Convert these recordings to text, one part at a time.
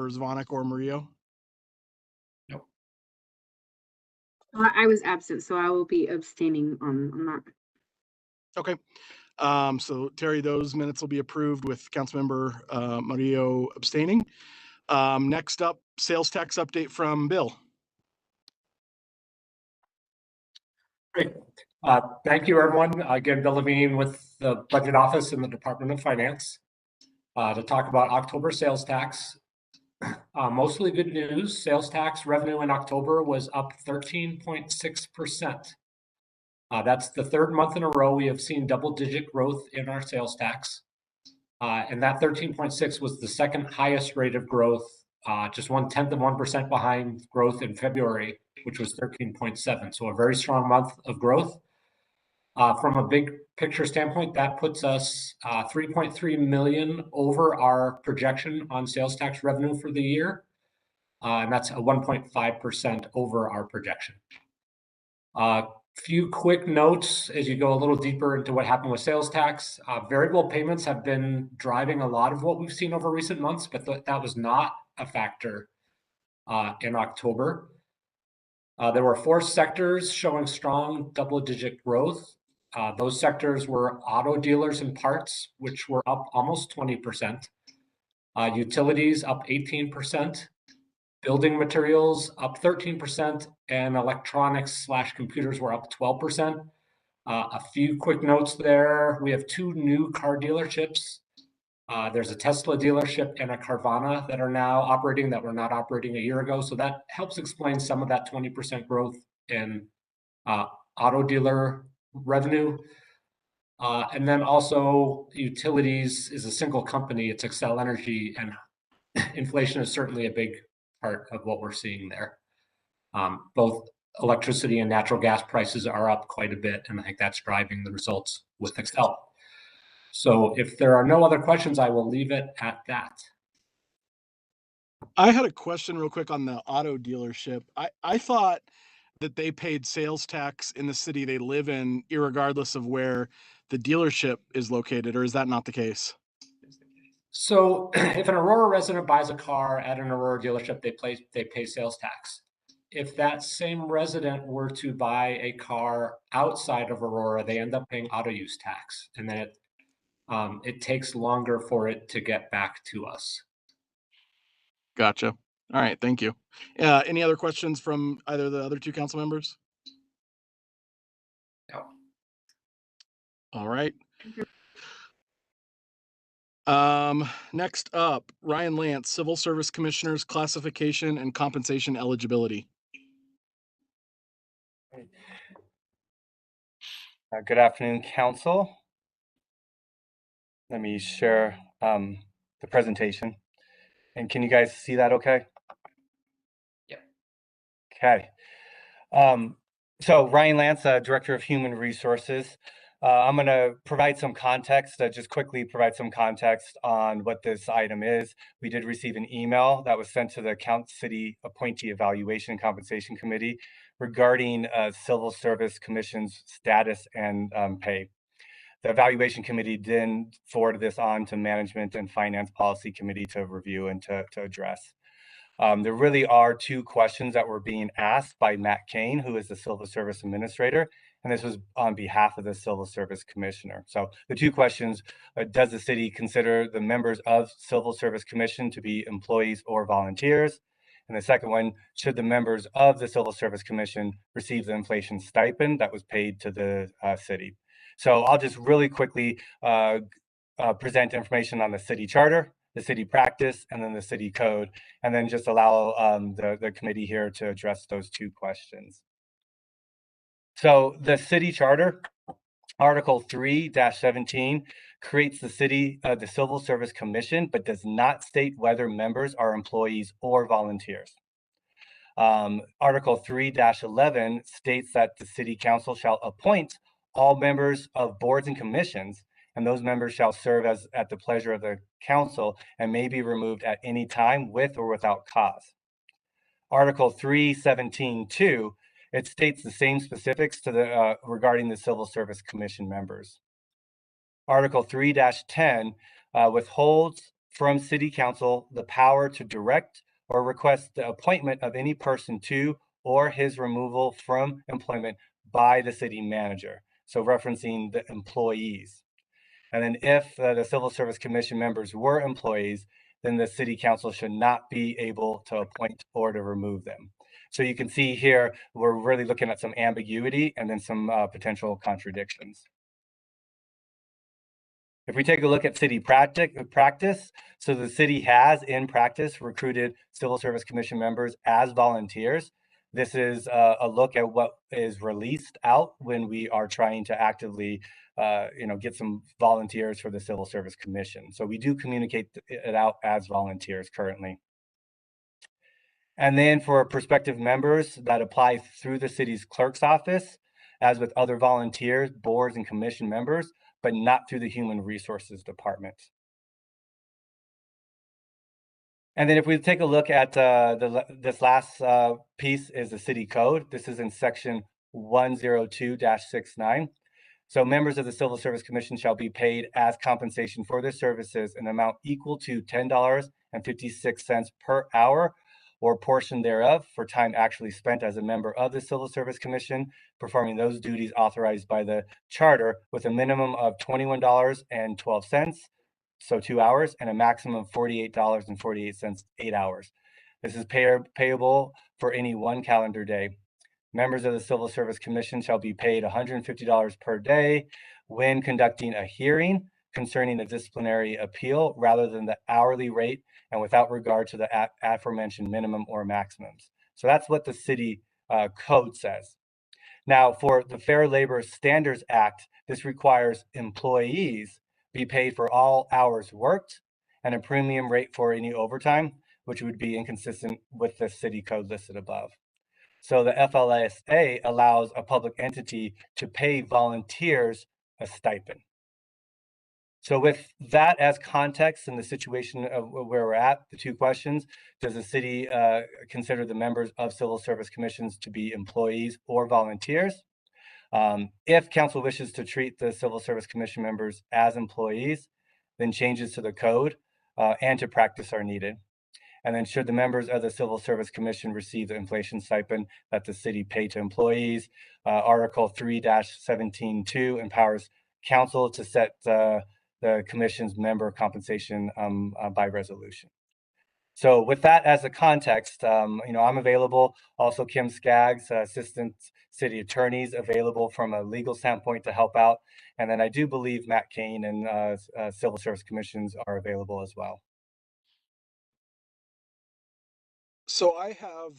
Councilmember Zvonek or Murillo? Nope. I was absent, so I will be abstaining on that. Okay. So Terry, those minutes will be approved with Councilmember Murillo abstaining. Next up, sales tax update from Bill. Great. Thank you, everyone. Again, Bill Levine with the Budget Office in the Department of Finance to talk about October sales tax. Mostly good news. Sales tax revenue in October was up 13.6%. That's the third month in a row we have seen double-digit growth in our sales tax. And that 13.6 was the second highest rate of growth, just 0.1% behind growth in February, which was 13.7. So a very strong month of growth. From a big picture standpoint, that puts us 3.3 million over our projection on sales tax revenue for the year. And that's a 1.5% over our projection. Few quick notes as you go a little deeper into what happened with sales tax. Variable payments have been driving a lot of what we've seen over recent months, but that was not a factor in October. There were 4 sectors showing strong double-digit growth. Those sectors were auto dealers and parts, which were up almost 20%. Utilities up 18%. Building materials up 13%, and electronics/computers were up 12%. A few quick notes there. We have 2 new car dealerships. There's a Tesla dealership and a Carvana that are now operating that were not operating a year ago. So that helps explain some of that 20% growth in auto dealer revenue. And then also utilities is a single company. It's Xcel Energy, and inflation is certainly a big part of what we're seeing there. Both electricity and natural gas prices are up quite a bit, and I think that's driving the results with Xcel. So if there are no other questions, I will leave it at that. I had a question real quick on the auto dealership. I thought that they paid sales tax in the city they live in, irregardless of where the dealership is located, or is that not the case? So if an Aurora resident buys a car at an Aurora dealership, they pay sales tax. If that same resident were to buy a car outside of Aurora, they end up paying auto use tax, and then it takes longer for it to get back to us. Gotcha. All right, thank you. Any other questions from either of the other 2 council members? No. All right. Next up, Ryan Lance, Civil Service Commissioners classification and compensation eligibility. Good afternoon, Council. Let me share the presentation. And can you guys see that okay? Yeah. Okay. So Ryan Lance, Director of Human Resources. I'm going to provide some context, just quickly provide some context on what this item is. We did receive an email that was sent to the Count City Appointee Evaluation and Compensation Committee regarding Civil Service Commission's status and pay. The Evaluation Committee then forwarded this on to Management and Finance Policy Committee to review and to address. There really are 2 questions that were being asked by Matt Kane, who is the Civil Service Administrator, and this was on behalf of the Civil Service Commissioner. So the 2 questions, does the city consider the members of Civil Service Commission to be employees or volunteers? And the second one, should the members of the Civil Service Commission receive the inflation stipend that was paid to the city? So I'll just really quickly present information on the city charter, the city practice, and then the city code, and then just allow the committee here to address those 2 questions. So the city charter, Article 3-17, creates the Civil Service Commission, but does not state whether members are employees or volunteers. Article 3-11 states that the City Council shall appoint all members of boards and commissions, and those members shall serve at the pleasure of the council and may be removed at any time with or without cause. Article 3-17-2, it states the same specifics to regarding the Civil Service Commission members. Article 3-10 withholds from City Council the power to direct or request the appointment of any person to or his removal from employment by the city manager. So referencing the employees. And then if the Civil Service Commission members were employees, then the City Council should not be able to appoint or to remove them. So you can see here, we're really looking at some ambiguity and then some potential contradictions. If we take a look at city practice, so the city has in practice recruited Civil Service Commission members as volunteers. This is a look at what is released out when we are trying to actively get some volunteers for the Civil Service Commission. So we do communicate it out as volunteers currently. And then for prospective members that apply through the city's clerk's office, as with other volunteers, boards, and commission members, but not through the Human Resources Department. And then if we take a look at this last piece is the city code. This is in section 102-69. So members of the Civil Service Commission shall be paid as compensation for their services an amount equal to $10.56 per hour or portion thereof for time actually spent as a member of the Civil Service Commission, performing those duties authorized by the charter with a minimum of $21.12, so 2 hours, and a maximum of $48.48, 8 hours. This is payable for any one calendar day. Members of the Civil Service Commission shall be paid $150 per day when conducting a hearing concerning a disciplinary appeal rather than the hourly rate and without regard to the aforementioned minimum or maximums. So that's what the city code says. Now, for the Fair Labor Standards Act, this requires employees be paid for all hours worked and a premium rate for any overtime, which would be inconsistent with the city code listed above. So the FLSA allows a public entity to pay volunteers a stipend. So with that as context and the situation of where we're at, the two questions, does the city consider the members of Civil Service Commissions to be employees or volunteers? If council wishes to treat the Civil Service Commission members as employees, then changes to the code and to practice are needed. And then should the members of the Civil Service Commission receive the inflation stipend that the city paid to employees, Article 3-17.2 empowers council to set the commission's member compensation by resolution. So with that as a context, I'm available. Also, Kim Skaggs, Assistant City Attorneys, available from a legal standpoint to help out. And then I do believe Matt Kane and Civil Service Commissions are available as well. So I have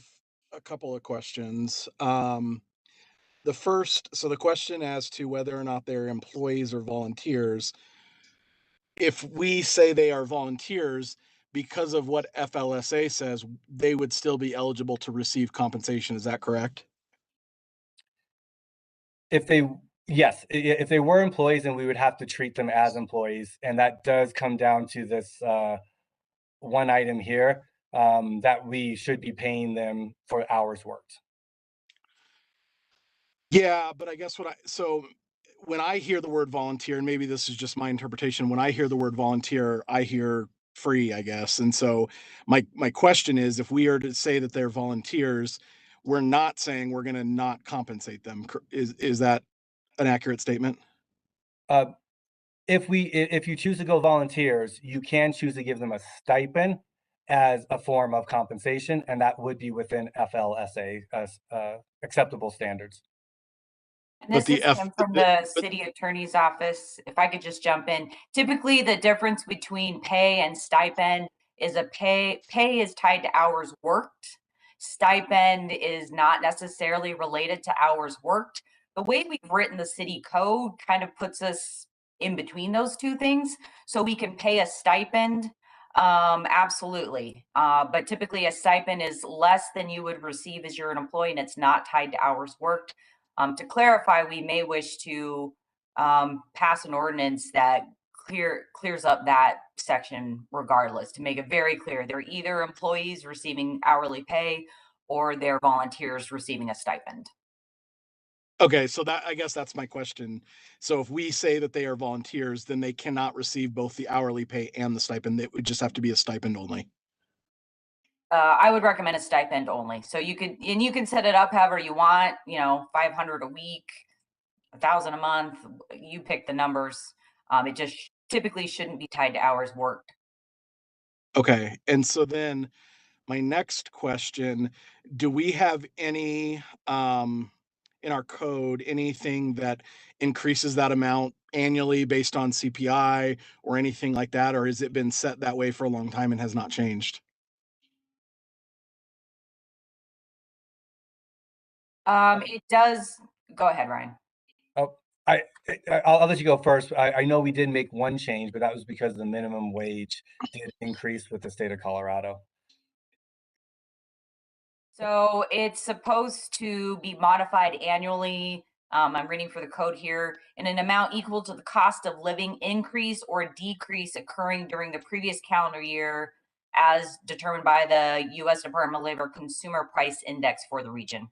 a couple of questions. The first, so the question as to whether or not they're employees or volunteers, if we say they are volunteers, because of what FLSA says, they would still be eligible to receive compensation. Is that correct? Yes, if they were employees, then we would have to treat them as employees. And that does come down to this one item here, that we should be paying them for hours worked. Yeah, but I guess so when I hear the word volunteer, and maybe this is just my interpretation, when I hear the word volunteer, I hear free, I guess. And so my question is, if we are to say that they're volunteers, we're not saying we're going to not compensate them. Is that an accurate statement? If you choose to go volunteers, you can choose to give them a stipend as a form of compensation, and that would be within FLSA acceptable standards. And this is Kim from the city attorney's office. If I could just jump in. Typically, the difference between pay and stipend is pay is tied to hours worked. Stipend is not necessarily related to hours worked. The way we've written the city code kind of puts us in between those two things. So we can pay a stipend, absolutely. But typically a stipend is less than you would receive as you're an employee, and it's not tied to hours worked. To clarify, we may wish to pass an ordinance that clears up that section regardless, to make it very clear. They're either employees receiving hourly pay or they're volunteers receiving a stipend. Okay, so that, I guess that's my question. So if we say that they are volunteers, then they cannot receive both the hourly pay and the stipend. It would just have to be a stipend only. I would recommend a stipend only. So you can set it up however you want, 500 a week, 1,000 a month, you pick the numbers. It just typically shouldn't be tied to hours worked. Okay, and so then my next question, do we have any in our code anything that increases that amount annually based on CPI or anything like that, or has it been set that way for a long time and has not changed? It does. Go ahead, Ryan. Oh, I'll let you go first. I know we did make one change, but that was because the minimum wage did increase with the state of Colorado. So it's supposed to be modified annually. I'm reading for the code here, in an amount equal to the cost of living increase or decrease occurring during the previous calendar year as determined by the U.S. Department of Labor Consumer Price Index for the region.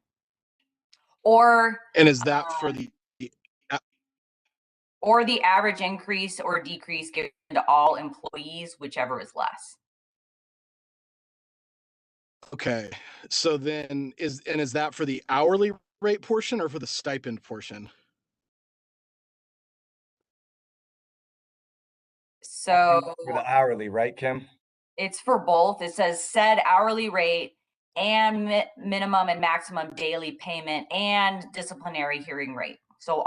And is that for the or the average increase or decrease given to all employees, whichever is less. Okay, so then is that for the hourly rate portion or for the stipend portion? So For the hourly, right, Kim? it's for both. It says said hourly rate and minimum and maximum daily payment and disciplinary hearing rate. So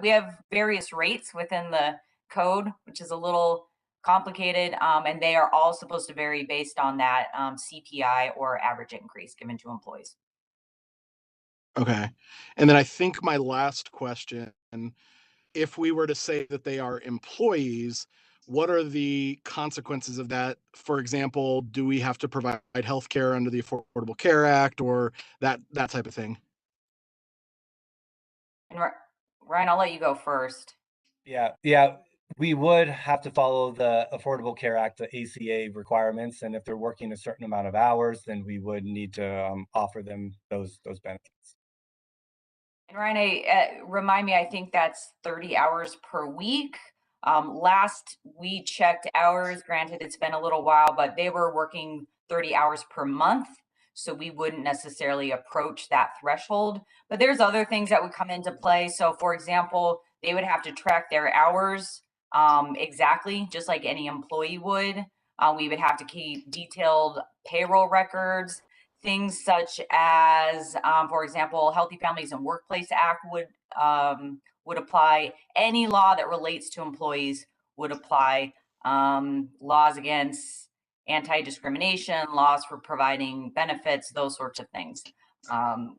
we have various rates within the code, which is a little complicated, and they are all supposed to vary based on that CPI or average increase given to employees. Okay, and then I think my last question, if we were to say that they are employees, what are the consequences of that? For example, do we have to provide health care under the Affordable Care Act or that type of thing? And Ryan, I'll let you go first. Yeah. We would have to follow the Affordable Care Act, the ACA requirements, and if they're working a certain amount of hours, then we would need to offer them those benefits. And Ryan, remind me, I think that's 30 hours per week. Last we checked hours, granted it's been a little while, but they were working 30 hours per month. So we wouldn't necessarily approach that threshold. But there's other things that would come into play. So for example, they would have to track their hours exactly, just like any employee would. We would have to keep detailed payroll records. Things such as, for example, Healthy Families and Workplace Act would apply. Any law that relates to employees would apply. Laws against anti-discrimination, laws for providing benefits, those sorts of things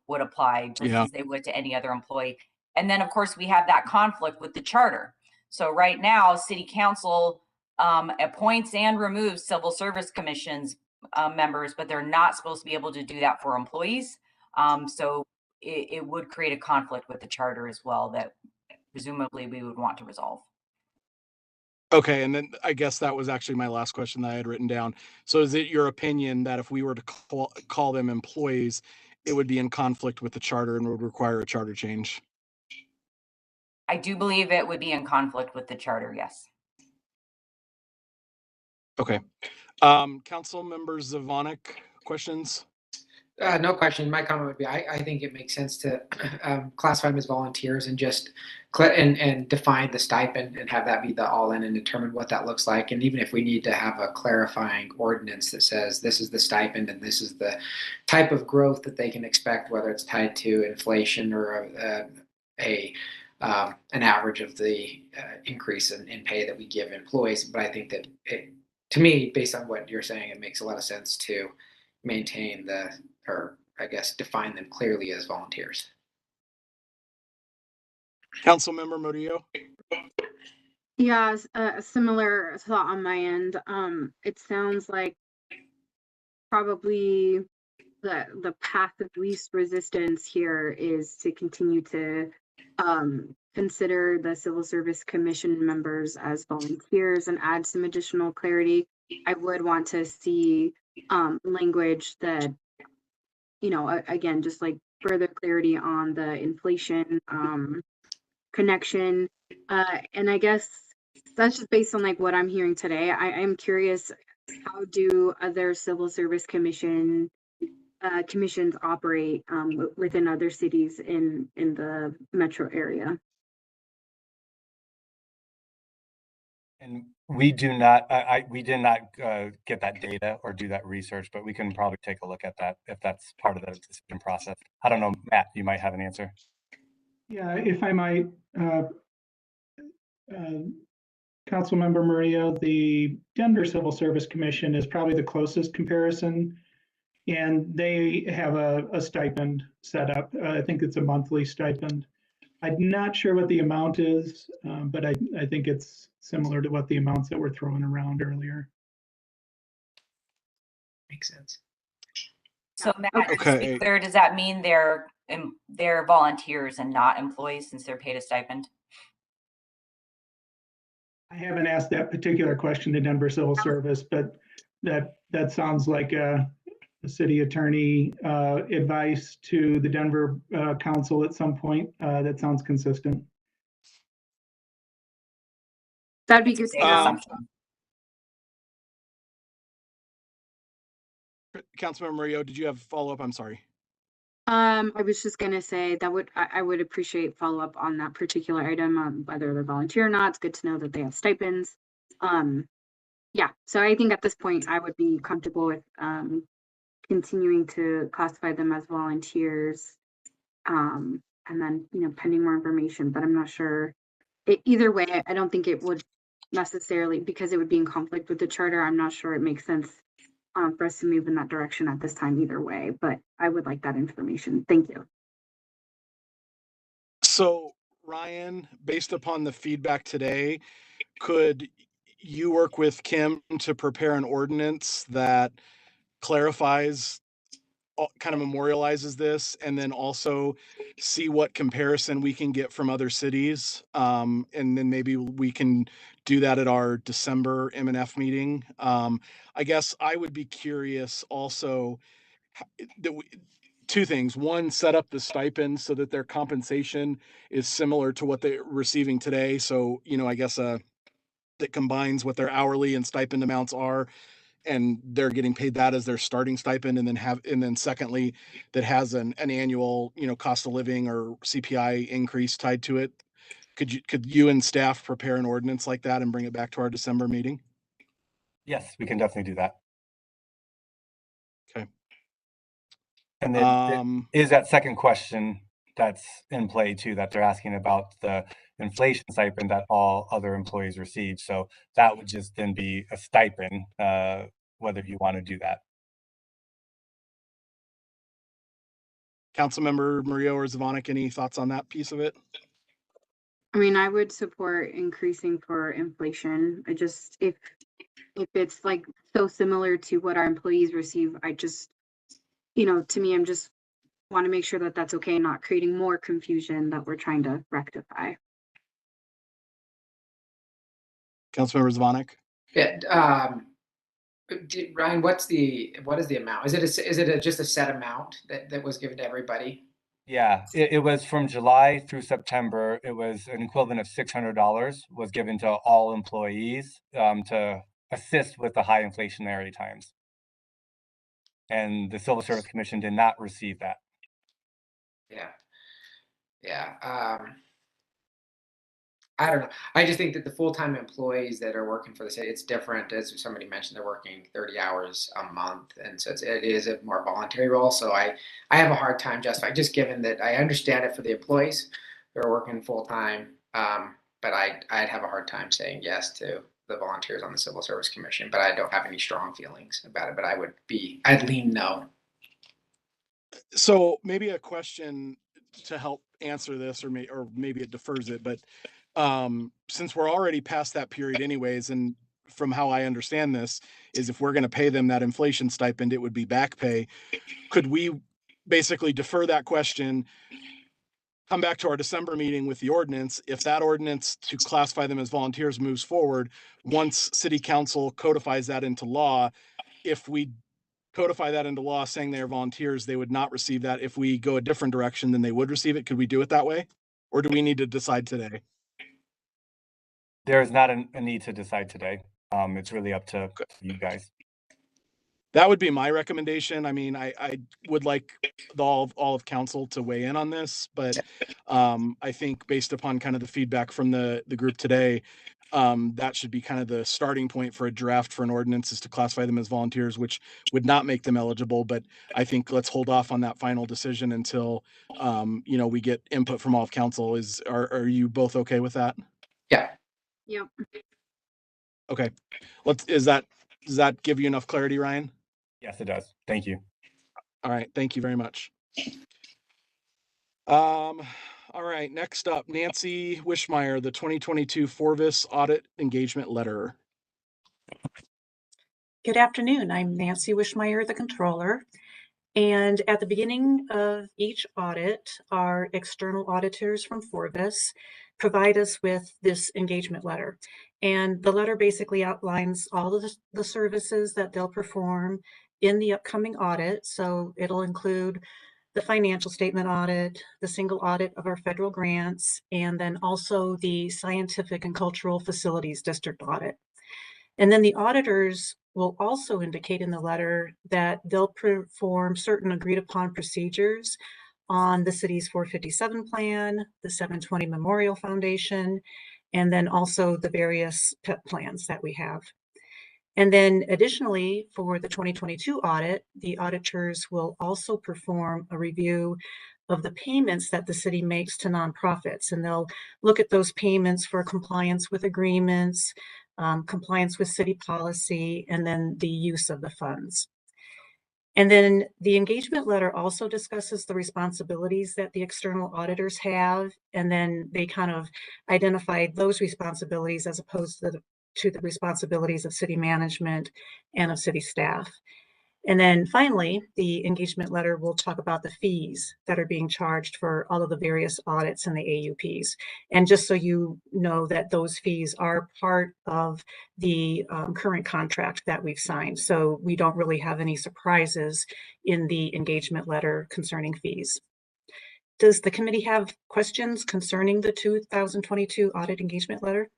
would apply just as they would to any other employee. And then, of course, we have that conflict with the charter. So right now, City Council appoints and removes civil service commissions members, but they're not supposed to be able to do that for employees. So it would create a conflict with the charter as well that presumably we would want to resolve. Okay, and then I guess that was actually my last question that I had written down. So is it your opinion that if we were to call them employees, it would be in conflict with the charter and would require a charter change? I do believe it would be in conflict with the charter, yes. Okay. Council members Zvonek, questions? No question. My comment would be, I think it makes sense to classify them as volunteers and just and define the stipend and have that be the all-in and determine what that looks like. And even if we need to have a clarifying ordinance that says this is the stipend and this is the type of growth that they can expect, whether it's tied to inflation or an average of the increase in pay that we give employees. But I think that to me, based on what you're saying, it makes a lot of sense to maintain or I guess define them clearly as volunteers. Councilmember Murillo? Yeah, a similar thought on my end. It sounds like probably the path of least resistance here is to continue to consider the Civil Service Commission members as volunteers and add some additional clarity. I would want to see language that, again, just like further clarity on the inflation connection. And I guess that's just based on like what I'm hearing today. I'm curious, how do other civil service commissions operate within other cities in the metro area? And we do not, we did not get that data or do that research, but we can probably take a look at that if that's part of the decision process. I don't know, Matt, you might have an answer. Yeah, if I might, Councilmember Murillo, the Denver Civil Service Commission is probably the closest comparison, and they have a stipend set up. I think it's a monthly stipend. I'm not sure what the amount is, but I think it's similar to what the amounts that were thrown around earlier. Makes sense. So Matt, just to Okay. be clear, does that mean they're volunteers and not employees since they're paid a stipend? I haven't asked that particular question to Denver Civil Service, but that sounds like a city attorney advice to the Denver council at some point. That sounds consistent. That'd be good to know. Councilmember Murillo, did you have follow-up? I'm sorry. I was just gonna say that I would appreciate follow-up on that particular item, whether they're volunteer or not. It's good to know that they have stipends. Yeah, so I think at this point I would be comfortable with continuing to classify them as volunteers, and then pending more information. But I'm not sure. Either way, I don't think it would necessarily, because it would be in conflict with the charter. I'm not sure it makes sense for us to move in that direction at this time either way, but I would like that information. Thank you. So Ryan, based upon the feedback today, could you work with Kim to prepare an ordinance that clarifies, kind of memorializes this, and then also see what comparison we can get from other cities? And then maybe we can do that at our December M&F meeting. I guess I would be curious also that two things. One, set up the stipend so that their compensation is similar to what they're receiving today. So, I guess that combines what their hourly and stipend amounts are, and they're getting paid that as their starting stipend. And then secondly, that has an annual, cost of living or CPI increase tied to it. Could you and staff prepare an ordinance like that and bring it back to our December meeting? Yes, we can definitely do that. Okay. And then is that second question that's in play too, that they're asking about the inflation stipend that all other employees receive. So that would just then be a stipend, whether you want to do that. Councilmember Murillo or Zvonek, any thoughts on that piece of it? I mean, I would support increasing for inflation. I just, if it's like so similar to what our employees receive, I just, to me, I'm just want to make sure that that's okay, not creating more confusion that we're trying to rectify. Councilmember Zvonek? Yeah. Ryan, what is the amount? Is it just a set amount that was given to everybody? Yeah, it was from July through September. It was an equivalent of $600 was given to all employees to assist with the high inflationary times. And the Civil Service Commission did not receive that. Yeah. I don't know. I just think that the full-time employees that are working for the city, it's different. As somebody mentioned, they're working 30 hours a month. And so it is a more voluntary role. So I have a hard time justifying, just given that I understand it for the employees that are working full-time. But I'd have a hard time saying yes to the volunteers on the Civil Service Commission, but I don't have any strong feelings about it, but I'd lean no. So maybe a question to help answer this, or maybe it defers it, but since we're already past that period anyways, and from how I understand this is if we're going to pay them that inflation stipend, it would be back pay. Could we basically defer that question, come back to our December meeting with the ordinance? If that ordinance to classify them as volunteers moves forward, once city council codifies that into law, if we codify that into law saying they are volunteers, they would not receive that. If we go a different direction, then they would receive it. Could we do it that way? Or do we need to decide today? There is not a need to decide today. It's really up to you guys. That would be my recommendation. I mean, I would like all of council to weigh in on this, but I think based upon kind of the feedback from the group today, that should be kind of the starting point for a draft for an ordinance, is to classify them as volunteers, which would not make them eligible. But I think let's hold off on that final decision until we get input from all of council. Are you both okay with that? Yeah. Yep. Okay. Does that give you enough clarity, Ryan? Yes, it does. Thank you. All right. Thank you very much. All right. Next up, Nancy Wishmeyer, the 2022 Forvis Audit Engagement Letter. Good afternoon. I'm Nancy Wishmeyer, the controller. And at the beginning of each audit, our external auditors from Forvis provide us with this engagement letter. And the letter basically outlines all of the services that they'll perform in the upcoming audit. So it'll include the financial statement audit, the single audit of our federal grants, and then also the scientific and cultural facilities district audit. And then the auditors will also indicate in the letter that they'll perform certain agreed upon procedures on the city's 457 plan, the 720 Memorial Foundation, and then also the various PEP plans that we have. And then additionally, for the 2022 audit, the auditors will also perform a review of the payments that the city makes to nonprofits. And they'll look at those payments for compliance with agreements, compliance with city policy, and then the use of the funds. And then the engagement letter also discusses the responsibilities that the external auditors have, and then they kind of identified those responsibilities as opposed to the responsibilities of city management and of city staff. And then finally, the engagement letter will talk about the fees that are being charged for all of the various audits and the AUPs. And just so you know that those fees are part of the current contract that we've signed. So we don't really have any surprises in the engagement letter concerning fees. Does the committee have questions concerning the 2022 audit engagement letter?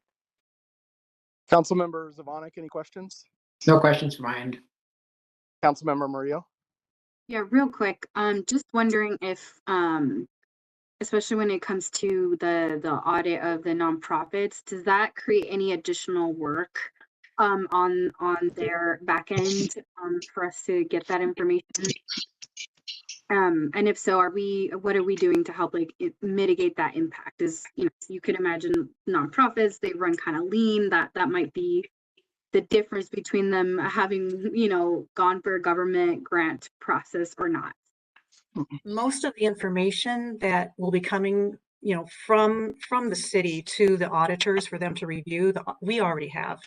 Councilmember Zvonek, any questions? No questions from my end. Councilmember Murillo? Yeah, real quick. Just wondering if, especially when it comes to the audit of the nonprofits, does that create any additional work on their back end for us to get that information? And if so, what are we doing to help mitigate that impact? You can imagine nonprofits, they run kind of lean. That might be the difference between them having, gone for a government grant process or not. Most of the information that will be coming, from the city to the auditors for them to review, we already have.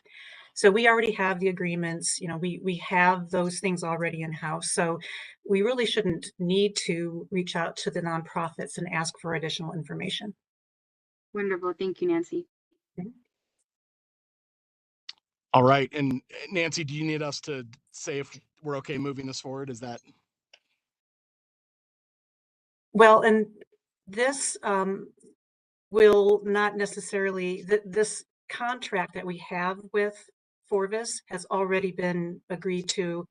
So we already have the agreements, we have those things already in house. So we really shouldn't need to reach out to the nonprofits and ask for additional information. Wonderful. Thank you, Nancy. All right. And Nancy, do you need us to say if we're okay moving this forward? Is that? Well, and this will not necessarily, this contract that we have with Forvis has already been agreed to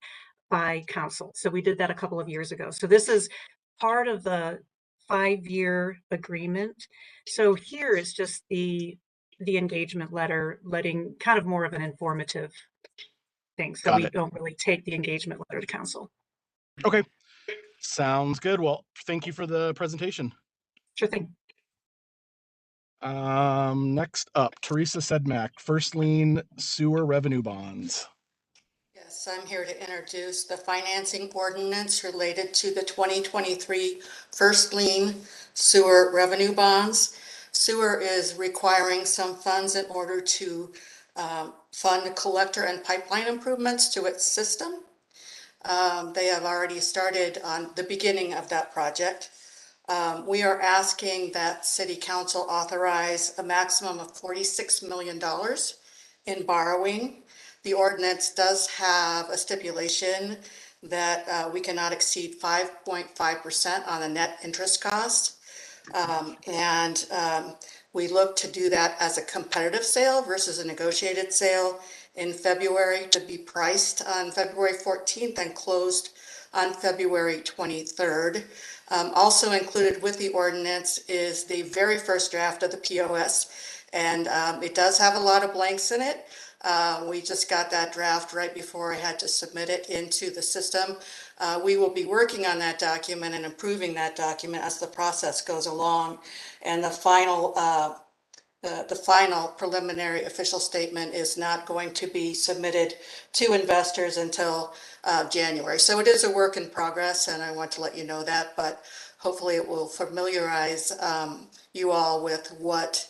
by council. So we did that a couple of years ago. So this is part of the 5-year agreement. So here is just the engagement letter, letting kind of more of an informative thing. So we don't really take the engagement letter to council. Okay. Sounds good. Well, thank you for the presentation. Sure thing. Next up, Teresa Sedmak, first lien sewer revenue bonds. Yes, I'm here to introduce the financing ordinance related to the 2023 first lien sewer revenue bonds. Sewer is requiring some funds in order to fund collector and pipeline improvements to its system. They have already started on the beginning of that project. We are asking that City Council authorize a maximum of $46 million in borrowing. The ordinance does have a stipulation that we cannot exceed 5.5% on the net interest cost. We look to do that as a competitive sale versus a negotiated sale in February, to be priced on February 14th and closed on February 23rd. Also included with the ordinance is the very first draft of the POS, and it does have a lot of blanks in it. We just got that draft right before I had to submit it into the system. We will be working on that document and improving that document as the process goes along. And the final preliminary official statement is not going to be submitted to investors until January. So it is a work in progress, and I want to let you know that, but hopefully it will familiarize you all with what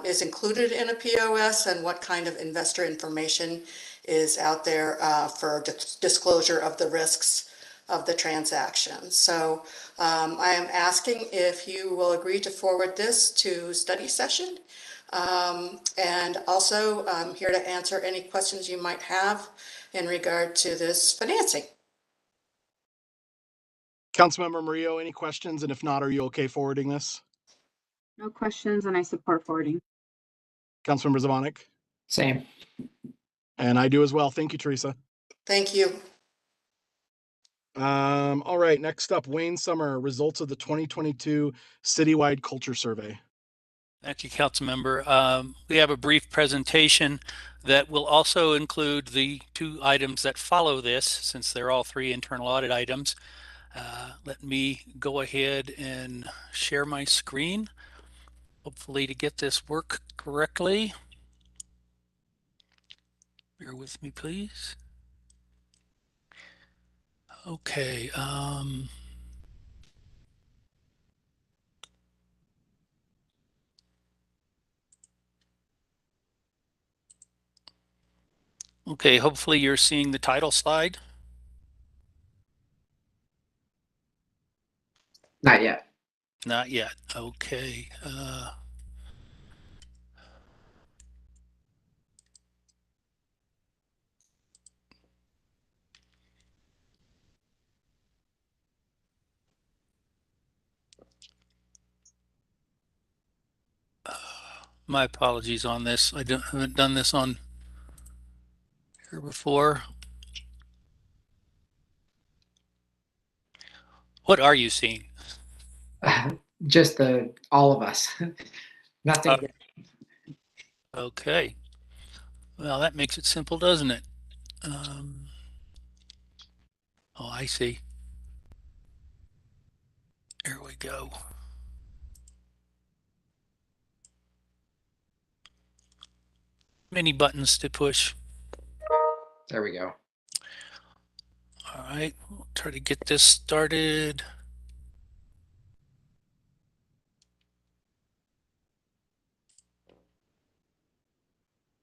is included in a POS and what kind of investor information is out there for disclosure of the risks of the transaction. So I am asking if you will agree to forward this to study session. And also I'm here to answer any questions you might have in regard to this financing. Councilmember Murillo, any questions? And if not, are you okay forwarding this? No questions, and I support forwarding. Councilmember Zvonek? Same. And I do as well. Thank you, Teresa. Thank you. All right, next up, Wayne Summer, results of the 2022 citywide culture survey. Thank you, Councilmember. We have a brief presentation that will also include the two items that follow this, since they're all three internal audit items. Let me go ahead and share my screen, hopefully to get this work correctly. Bear with me, please. Okay. Okay, hopefully you're seeing the title slide. Not yet. Not yet. Okay. My apologies on this. I haven't done this on here before. What are you seeing? Just all of us. Nothing. Okay. Well, that makes it simple, doesn't it? Oh, I see. Here we go. Many buttons to push. There we go. All right, we'll try to get this started.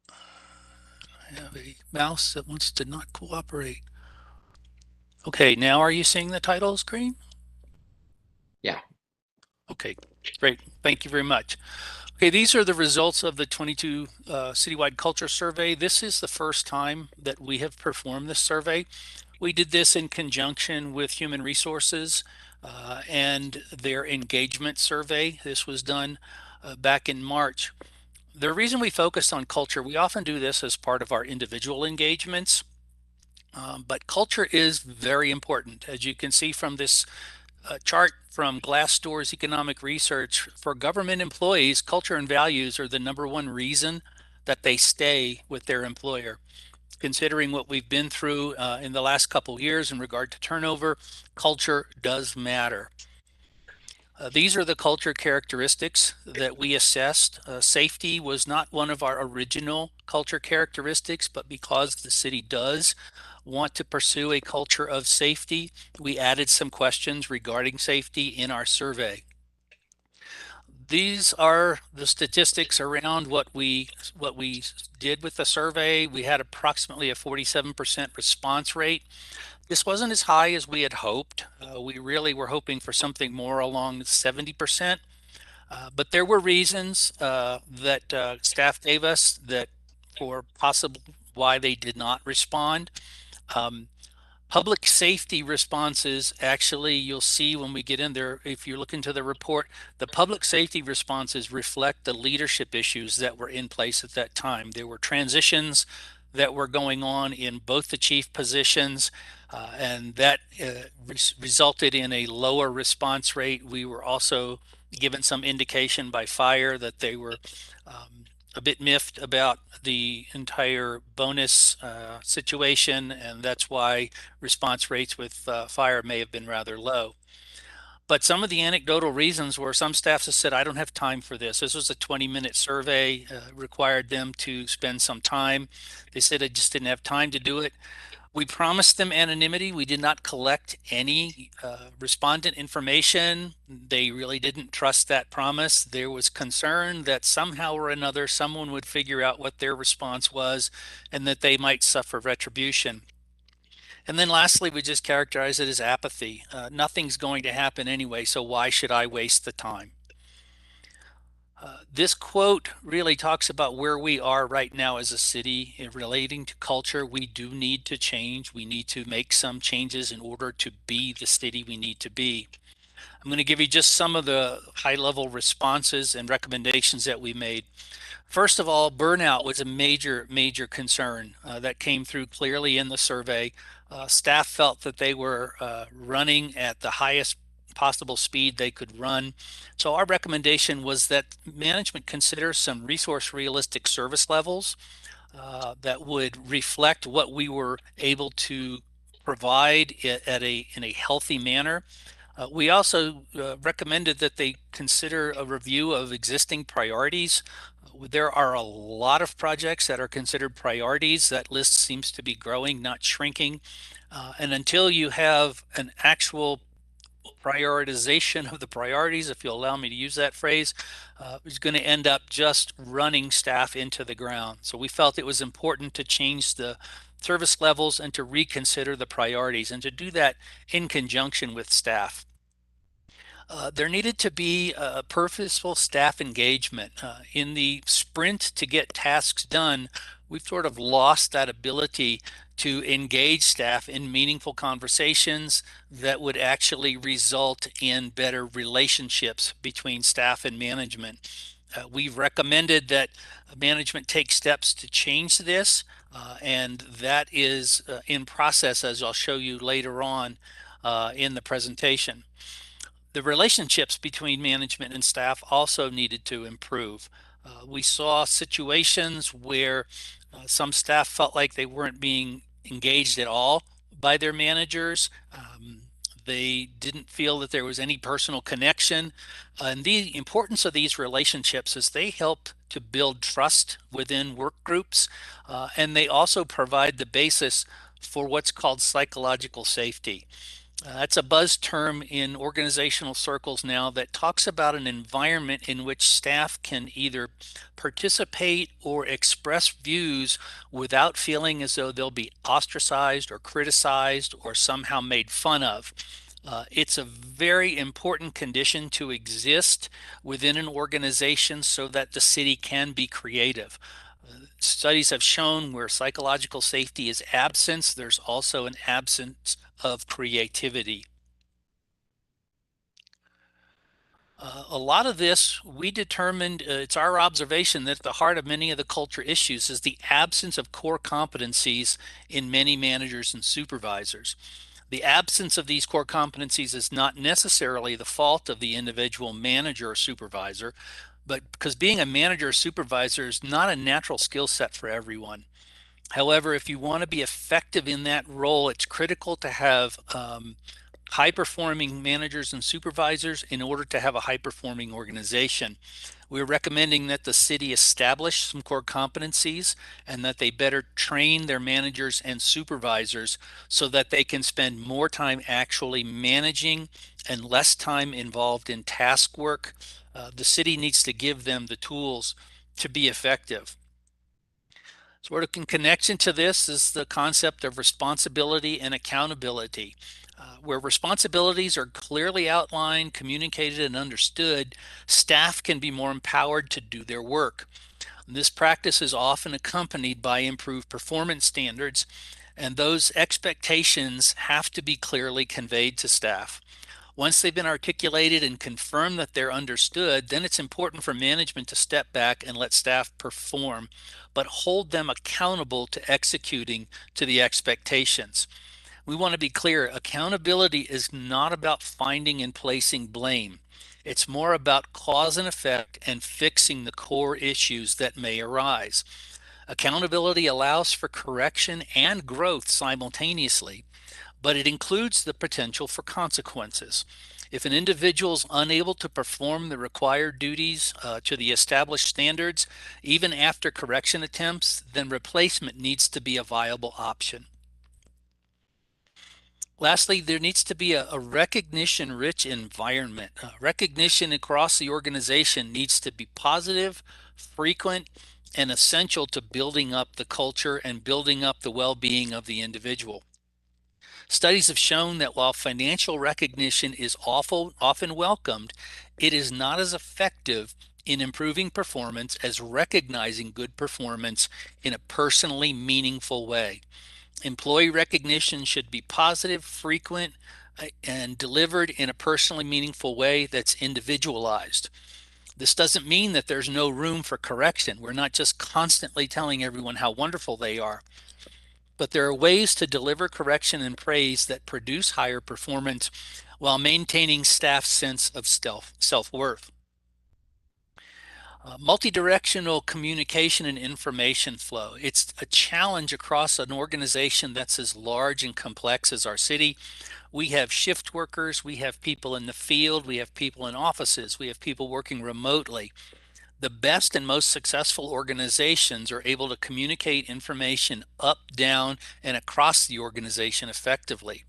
I have a mouse that wants to not cooperate. Okay, now are you seeing the title screen? Yeah. Okay, great. Thank you very much. Okay, these are the results of the 22 citywide culture survey. This is the first time that we have performed this survey. We did this in conjunction with Human Resources and their engagement survey. This was done back in March. The reason we focused on culture, we often do this as part of our individual engagements, but culture is very important. As you can see from this chart from Glassdoor's economic research, for government employees, culture and values are the #1 reason that they stay with their employer. Considering what we've been through in the last couple years in regard to turnover, culture does matter. These are the culture characteristics that we assessed. Safety was not one of our original culture characteristics, but because the city does want to pursue a culture of safety, we added some questions regarding safety in our survey. These are the statistics around what we did with the survey. We had approximately a 47% response rate. This wasn't as high as we had hoped. We really were hoping for something more along 70%. But there were reasons that staff gave us that for possible why they did not respond. Public safety responses, actually, you'll see when we get in there, if you look into the report, the public safety responses reflect the leadership issues that were in place at that time. There were transitions that were going on in both the chief positions, and that resulted in a lower response rate. We were also given some indication by fire that they were a bit miffed about the entire bonus situation, and that's why response rates with fire may have been rather low. But some of the anecdotal reasons were some staffs have said, I don't have time for this. This was a 20-minute survey, required them to spend some time. They said I just didn't have time to do it. We promised them anonymity. We did not collect any respondent information. They really didn't trust that promise. There was concern that somehow or another someone would figure out what their response was and that they might suffer retribution. And then lastly, we just characterize it as apathy. Nothing's going to happen anyway, so why should I waste the time? This quote really talks about where we are right now as a city relating to culture. We do need to change. We need to make some changes in order to be the city we need to be. I'm going to give you just some of the high-level responses and recommendations that we made. First of all, burnout was a major concern that came through clearly in the survey. Staff felt that they were running at the highest possible speed they could run. So our recommendation was that management consider some resource realistic service levels that would reflect what we were able to provide in a healthy manner. We also recommended that they consider a review of existing priorities. There are a lot of projects that are considered priorities. That list seems to be growing, not shrinking. And until you have an actual prioritization of the priorities, if you'll allow me to use that phrase, is going to end up just running staff into the ground. So we felt it was important to change the service levels and to reconsider the priorities and to do that in conjunction with staff. There needed to be a purposeful staff engagement. In the sprint to get tasks done, we've sort of lost that ability to engage staff in meaningful conversations that would actually result in better relationships between staff and management. We've recommended that management take steps to change this, and that is in process, as I'll show you later on in the presentation. The relationships between management and staff also needed to improve. We saw situations where some staff felt like they weren't being engaged at all by their managers. They didn't feel that there was any personal connection. And the importance of these relationships is they help to build trust within work groups, and they also provide the basis for what's called psychological safety. That's a buzz term in organizational circles now that talks about an environment in which staff can either participate or express views without feeling as though they'll be ostracized or criticized or somehow made fun of. It's a very important condition to exist within an organization so that the city can be creative. Studies have shown where psychological safety is absent, there's also an absence of creativity. A lot of this, we determined, it's our observation that at the heart of many of the culture issues is the absence of core competencies in many managers and supervisors. The absence of these core competencies is not necessarily the fault of the individual manager or supervisor, but because being a manager or supervisor is not a natural skill set for everyone. However, if you want to be effective in that role, it's critical to have high-performing managers and supervisors in order to have a high-performing organization. We're recommending that the city establish some core competencies and that they better train their managers and supervisors so that they can spend more time actually managing and less time involved in task work. The city needs to give them the tools to be effective. Sort of in connection to this is the concept of responsibility and accountability. Where responsibilities are clearly outlined, communicated, and understood, staff can be more empowered to do their work. This practice is often accompanied by improved performance standards. And those expectations have to be clearly conveyed to staff. Once they've been articulated and confirmed that they're understood, then it's important for management to step back and let staff perform, but hold them accountable to executing to the expectations. We want to be clear, accountability is not about finding and placing blame. It's more about cause and effect and fixing the core issues that may arise. Accountability allows for correction and growth simultaneously, but it includes the potential for consequences. If an individual is unable to perform the required duties to the established standards, even after correction attempts, then replacement needs to be a viable option. Lastly, there needs to be a recognition-rich environment. Recognition across the organization needs to be positive, frequent, and essential to building up the culture and building up the well-being of the individual. Studies have shown that while financial recognition is often welcomed, it is not as effective in improving performance as recognizing good performance in a personally meaningful way. Employee recognition should be positive, frequent, and delivered in a personally meaningful way that's individualized. This doesn't mean that there's no room for correction. We're not just constantly telling everyone how wonderful they are. But there are ways to deliver correction and praise that produce higher performance while maintaining staff's sense of self-worth. Multi-directional communication and information flow. It's a challenge across an organization that's as large and complex as our city. We have shift workers, we have people in the field, we have people in offices, we have people working remotely. The best and most successful organizations are able to communicate information up, down, and across the organization effectively.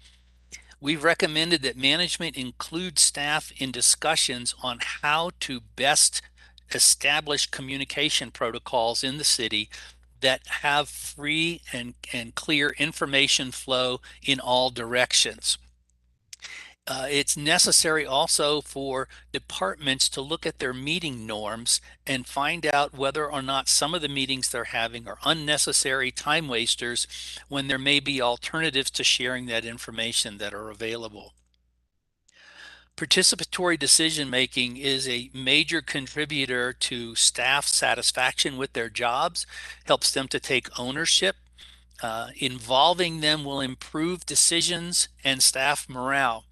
We've recommended that management include staff in discussions on how to best establish communication protocols in the city that have free and clear information flow in all directions. It's necessary also for departments to look at their meeting norms and find out whether or not some of the meetings they're having are unnecessary time wasters when there may be alternatives to sharing that information that are available. Participatory decision making is a major contributor to staff satisfaction with their jobs, helps them to take ownership. Involving them will improve decisions and staff morale.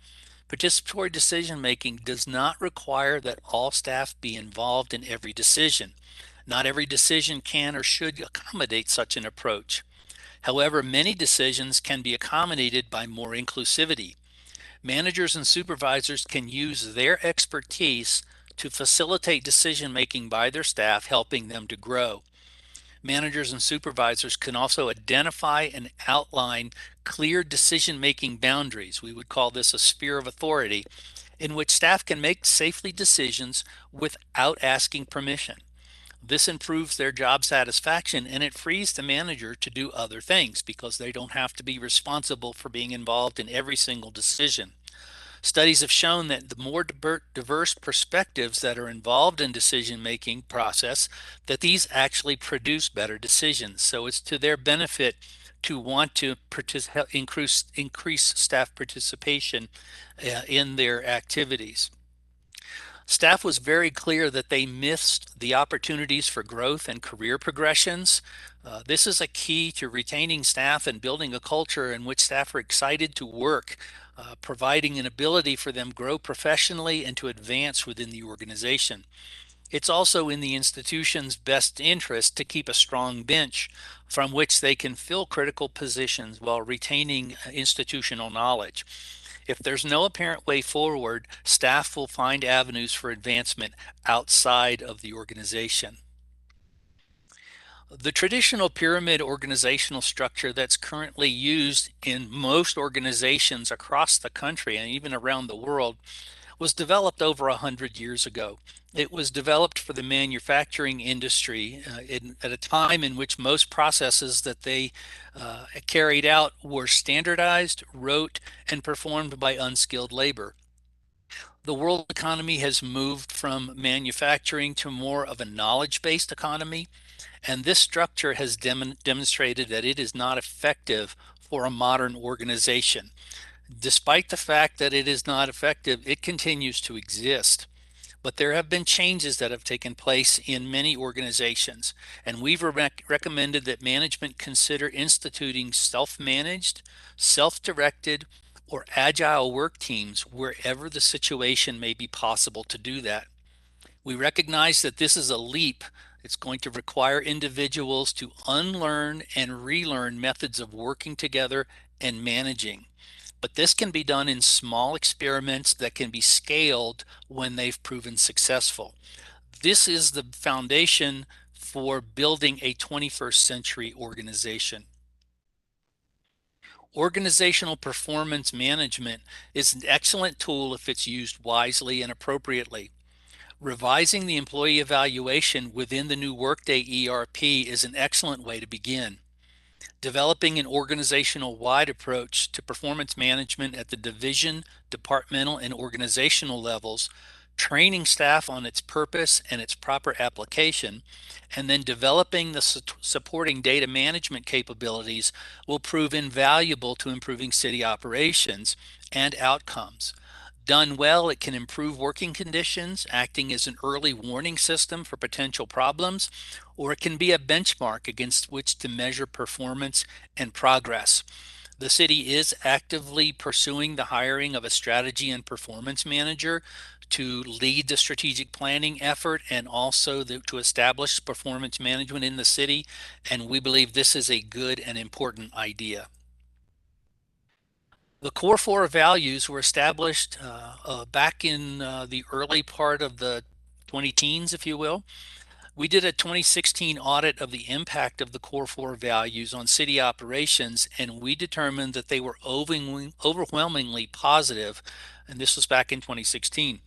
Participatory decision making does not require that all staff be involved in every decision. Not every decision can or should accommodate such an approach. However, many decisions can be accommodated by more inclusivity. Managers and supervisors can use their expertise to facilitate decision making by their staff, helping them to grow. Managers and supervisors can also identify and outline clear decision-making boundaries. We would call this a sphere of authority, in which staff can make safely decisions without asking permission. This improves their job satisfaction, and it frees the manager to do other things because they don't have to be responsible for being involved in every single decision. Studies have shown that the more diverse perspectives that are involved in decision-making process, that these actually produce better decisions. So it's to their benefit to want to increase staff participation in their activities. Staff was very clear that they missed the opportunities for growth and career progressions. This is a key to retaining staff and building a culture in which staff are excited to work, providing an ability for them to grow professionally and to advance within the organization. It's also in the institution's best interest to keep a strong bench from which they can fill critical positions while retaining institutional knowledge. If there's no apparent way forward, staff will find avenues for advancement outside of the organization. The traditional pyramid organizational structure that's currently used in most organizations across the country and even around the world was developed over 100 years ago. It was developed for the manufacturing industry at a time in which most processes that they carried out were standardized, rote, and performed by unskilled labor. The world economy has moved from manufacturing to more of a knowledge-based economy, and this structure has demonstrated that it is not effective for a modern organization. Despite the fact that it is not effective, it continues to exist. But there have been changes that have taken place in many organizations, and we've recommended that management consider instituting self-managed, self-directed, or agile work teams wherever the situation may be possible to do that. We recognize that this is a leap. It's going to require individuals to unlearn and relearn methods of working together and managing. But this can be done in small experiments that can be scaled when they've proven successful. This is the foundation for building a 21st century organization. Organizational performance management is an excellent tool if it's used wisely and appropriately. Revising the employee evaluation within the new Workday ERP is an excellent way to begin. Developing an organizational-wide approach to performance management at the division, departmental, and organizational levels, training staff on its purpose and its proper application, and then developing the supporting data management capabilities will prove invaluable to improving city operations and outcomes. Done well, it can improve working conditions, acting as an early warning system for potential problems, or it can be a benchmark against which to measure performance and progress. The city is actively pursuing the hiring of a strategy and performance manager to lead the strategic planning effort and also to establish performance management in the city, and we believe this is a good and important idea. The core 4 values were established back in the early part of the 20-teens, if you will. We did a 2016 audit of the impact of the core 4 values on city operations, and we determined that they were overwhelmingly positive, and this was back in 2016.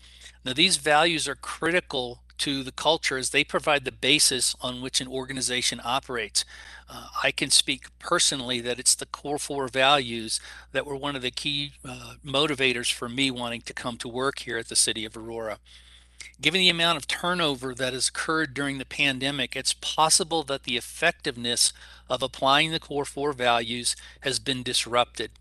Now, these values are critical to the culture as they provide the basis on which an organization operates. I can speak personally that it's the core 4 values that were one of the key motivators for me wanting to come to work here at the City of Aurora. Given the amount of turnover that has occurred during the pandemic, it's possible that the effectiveness of applying the core 4 values has been disrupted.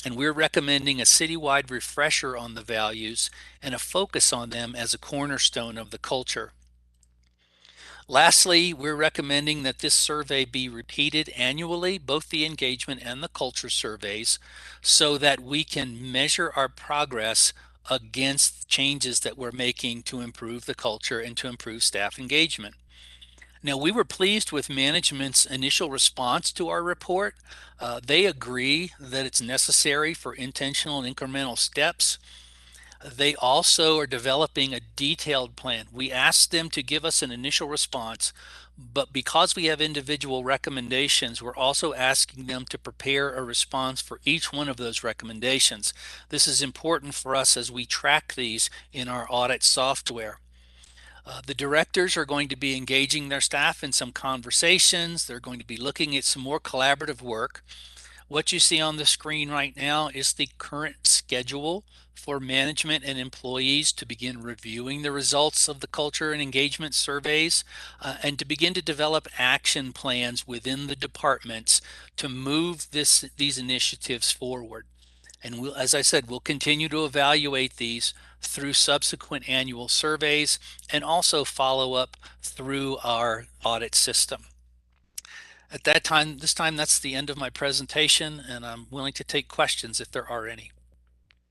And we're recommending a citywide refresher on the values and a focus on them as a cornerstone of the culture. Lastly, we're recommending that this survey be repeated annually, both the engagement and the culture surveys, so that we can measure our progress against changes that we're making to improve the culture and to improve staff engagement. Now, we were pleased with management's initial response to our report. They agree that it's necessary for intentional and incremental steps. They also are developing a detailed plan. We asked them to give us an initial response, but because we have individual recommendations, we're also asking them to prepare a response for each one of those recommendations. This is important for us as we track these in our audit software. The directors are going to be engaging their staff in some conversations. They're going to be looking at some more collaborative work. What you see on the screen right now is the current schedule for management and employees to begin reviewing the results of the culture and engagement surveys and to begin to develop action plans within the departments to move these initiatives forward. And as I said, we'll continue to evaluate these through subsequent annual surveys and also follow up through our audit system. At this time, that's the end of my presentation, and I'm willing to take questions if there are any.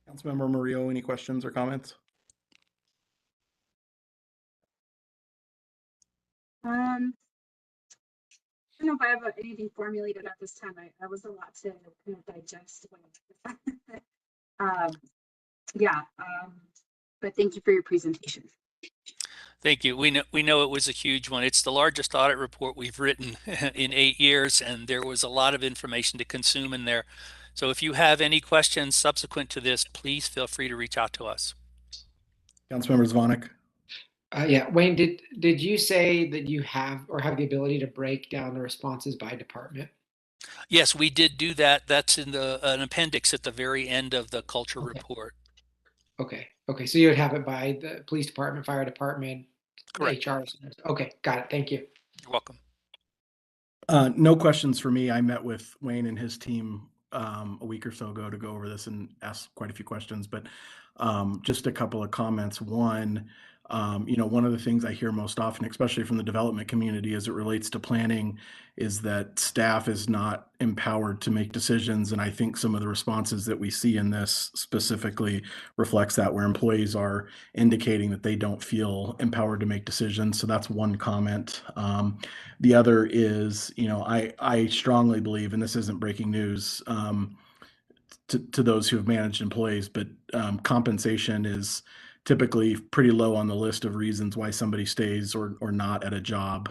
Councilmember Murillo, any questions or comments? I don't know if I have anything formulated at this time. I was a lot to kind of digest. But thank you for your presentation. Thank you. We know it was a huge one. It's the largest audit report we've written in 8 years, and there was a lot of information to consume in there. So if you have any questions subsequent to this, please feel free to reach out to us. Councilmember Zvonek. Yeah, Wayne, did you say that you have the ability to break down the responses by department? Yes, we did do that. That's in an appendix at the very end of the culture report. Okay. So you would have it by the police department, fire department, Correct. HR. Okay, got it. Thank you. You're welcome. No questions for me. I met with Wayne and his team a week or so ago to go over this and ask quite a few questions, but just a couple of comments. One, one of the things I hear most often, especially from the development community as it relates to planning, is that staff is not empowered to make decisions. And I think some of the responses that we see in this specifically reflects that, where employees are indicating that they don't feel empowered to make decisions. So that's one comment. The other is, I strongly believe, and this isn't breaking news, to those who have managed employees, but compensation is typically pretty low on the list of reasons why somebody stays or not at a job.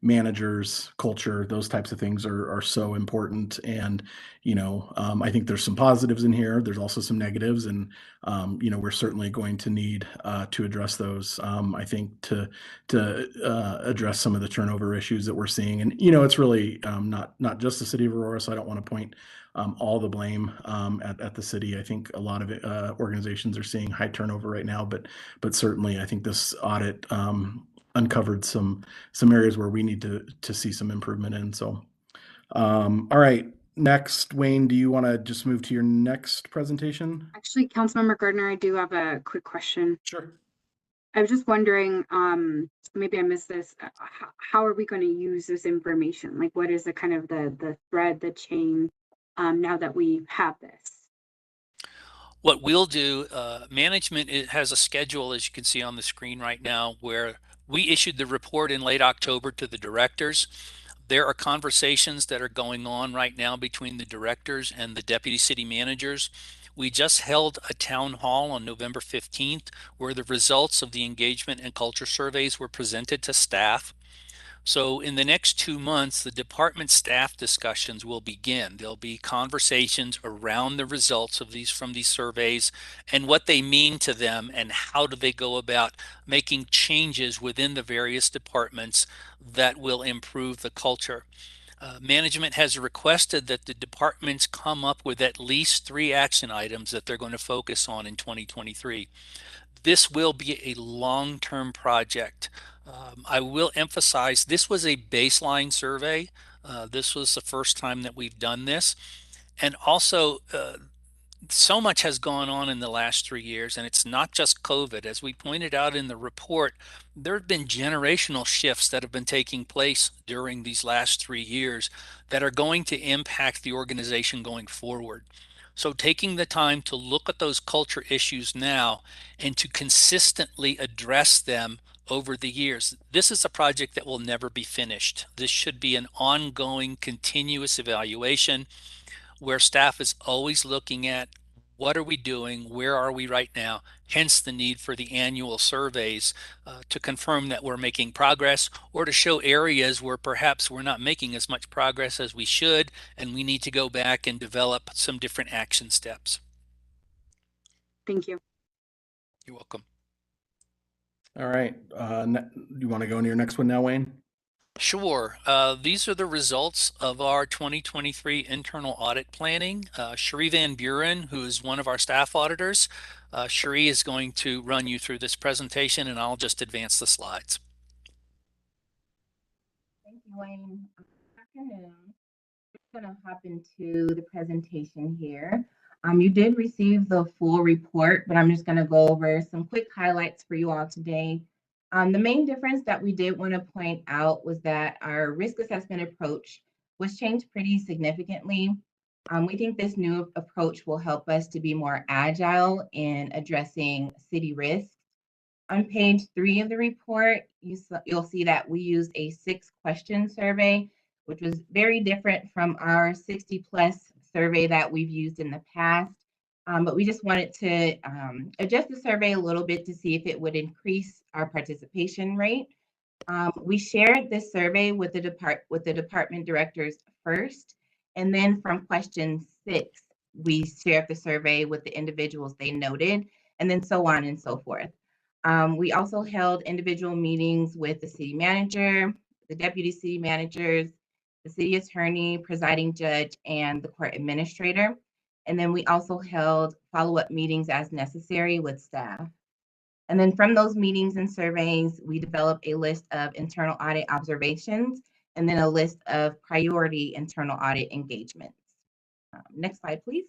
Managers, culture, those types of things are so important. And, I think there's some positives in here. There's also some negatives. And, we're certainly going to need to address those, I think, to address some of the turnover issues that we're seeing. And, it's really not just the city of Aurora, so I don't want to point all the blame at the city. I think a lot of organizations are seeing high turnover right now, but certainly I think this audit uncovered some areas where we need to see some improvement in. So, all right. Next, Wayne, do you want to just move to your next presentation? Actually, Councilmember Gardner, I do have a quick question. Sure. I was just wondering, maybe I missed this. How are we going to use this information? Like, what is the kind of the thread, the chain, now that we have this? What we'll do, management has a schedule, as you can see on the screen right now, where we issued the report in late October to the directors. There are conversations that are going on right now between the directors and the deputy city managers. We just held a town hall on November 15th where the results of the engagement and culture surveys were presented to staff. So in the next 2 months, the department staff discussions will begin. There'll be conversations around the results of from these surveys and what they mean to them and how do they go about making changes within the various departments that will improve the culture. Management has requested that the departments come up with at least 3 action items that they're going to focus on in 2023. This will be a long-term project. I will emphasize this was a baseline survey. This was the first time that we've done this. And also, so much has gone on in the last 3 years, and it's not just COVID. As we pointed out in the report, there have been generational shifts that have been taking place during these last 3 years that are going to impact the organization going forward. So taking the time to look at those culture issues now and to consistently address them over the years. This is a project that will never be finished. This should be an ongoing, continuous evaluation where staff is always looking at what are we doing, where are we right now, hence the need for the annual surveys to confirm that we're making progress or to show areas where perhaps we're not making as much progress as we should and we need to go back and develop some different action steps. Thank you. You're welcome. All right. You want to go into your next one now, Wayne? Sure. These are the results of our 2023 internal audit planning. Cherie Van Buren, who is one of our staff auditors, Cherie is going to run you through this presentation and I'll just advance the slides. Thank you, Wayne. Good afternoon. I'm going to hop into the presentation here. You did receive the full report, but I'm just going to go over some quick highlights for you all today. The main difference that we did want to point out was that our risk assessment approach was changed pretty significantly. We think this new approach will help us to be more agile in addressing city risks. On page 3 of the report, you'll see that we used a 6-question survey, which was very different from our 60+ survey that we've used in the past. But we just wanted to adjust the survey a little bit to see if it would increase our participation rate. We shared this survey with the department directors first, and then from question 6, we shared the survey with the individuals they noted, and then so on and so forth. We also held individual meetings with the city manager, the deputy city managers, the city attorney, presiding judge, and the court administrator. And then we also held follow-up meetings as necessary with staff. And then from those meetings and surveys, we developed a list of internal audit observations and then a list of priority internal audit engagements. Next slide, please.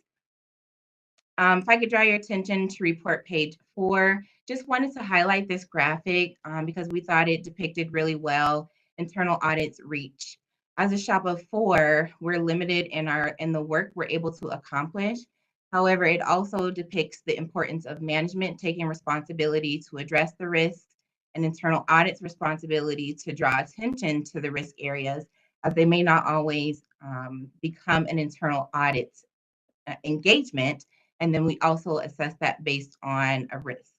If I could draw your attention to report page 4, just wanted to highlight this graphic because we thought it depicted really well internal audit's reach. As a shop of 4, we're limited in the work we're able to accomplish. However, it also depicts the importance of management taking responsibility to address the risks and internal audit's responsibility to draw attention to the risk areas, as they may not always become an internal audit engagement. And then we also assess that based on a risk.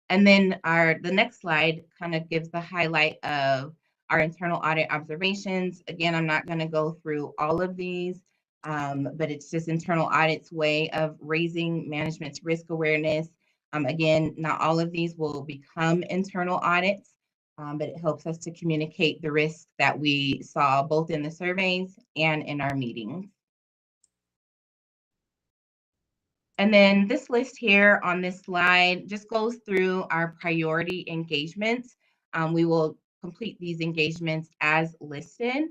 And then the next slide kind of gives the highlight of our internal audit observations. Again, I'm not going to go through all of these, but it's just internal audit's way of raising management's risk awareness. Again, not all of these will become internal audits, but it helps us to communicate the risks that we saw both in the surveys and in our meetings. And then this list here on this slide just goes through our priority engagements. We will complete these engagements as listed.